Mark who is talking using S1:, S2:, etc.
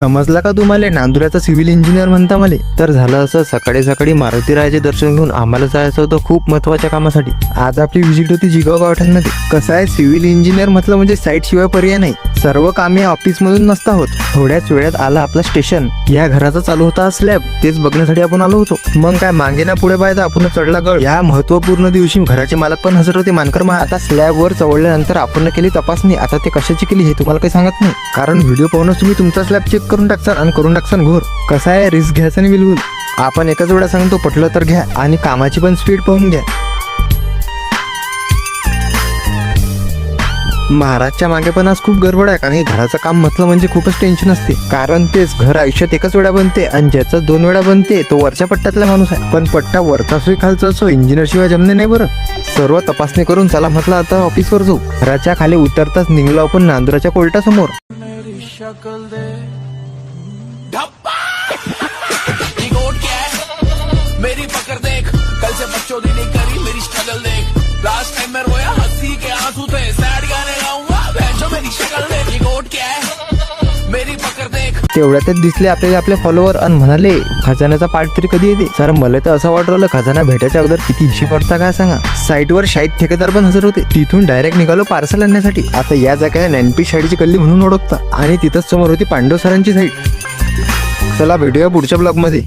S1: समजला का तुम्हाला? नांदुऱ्याचा सिव्हिल इंजिनियर म्हणता मला. तर झालं असं, सकाळी सकाळी मारुती रायाचे दर्शन घेऊन आम्हाला जायचं होतं खूप महत्वाच्या कामासाठी. आज आपली व्हिजिट होती जिगाव गावठाणमध्ये. कसं आहे, सिव्हिल इंजिनियर म्हटलं म्हणजे साईट शिवाय पर्याय नाही. सर्व कामे ऑफिस मधून नसता होत. थोड्याच वेळात आला आपला स्टेशन. या घराचा चालू होता स्लॅब, तेच बघण्यासाठी आपण आलो होतो. मग काय, मागे ना पुढे पाहायचं, आपण चढला गड. या महत्वपूर्ण दिवशी घराचे मालक पण हजर होते, मानकर मा. आता स्लॅब वर चढल्यानंतर आपण केली तपासणी. आता ते कशाची केली हे तुम्हाला काही सांगत नाही, कारण व्हिडिओ पाहूनच तुम्ही तुमचा स्लॅब चेक करून टाकसान आणि करून टाकसान घोर. कसं आहे, रिस्क घ्यायचं नाही बिलकुल. आपण एकच वेळा सांगतो, पटलं तर घ्या आणि कामाची पण स्पीड पाहून घ्या. महाराजच्या मागे पण आज खूप गडबड आहे, कारण हे घराचं काम म्हटलं म्हणजे खूपच टेन्शन असते. कारण तेच घर आयुष्यात एकच वेळा बनते आणि ज्याचं 2 वेळा बनते तो वरच्या पट्ट्यातला माणूस आहे. पण पट्टा वरचा असो खालचा असो, इंजिनियर शिवाय जमणे नाही बरं. सर्व तपासणी करून चला म्हटलं आता ऑफिसवर जाऊ. घराच्या खाली उतरताच निघलो आपण नांदुराच्या कोर्टासमोर.
S2: मेरी पकड़ देख, कल से बच्चों ने नहीं करी मेरी स्ट्रगल देख. लास्ट टाइम मैं रोया हंसी के आंसू थे, सैड गाने गाऊंगा बेंचो मेरी शक्ल देख. ये गोट क्या है, मेरी पकड़ देख.
S1: तेवढ्यातच दिसले आपले फॉलोवर आणि म्हणाले, खजान्याचा पार्ट तरी कधी येते? सर मला तर असं वाटलं खजाना भेटायच्या अगोदर किती हिशोब पडता काय सांगा. साईटवर शाहीद ठेकेदार पण हजर होते. तिथून डायरेक्ट निघालो पार्सल आणण्यासाठी. आता या जागेला नॅनपी शाळेची गल्ली म्हणून ओळखता आणि तिथंच समोर होती पांडव सरांची साईट. चला भेटूया पुढच्या ब्लॉग मध्ये.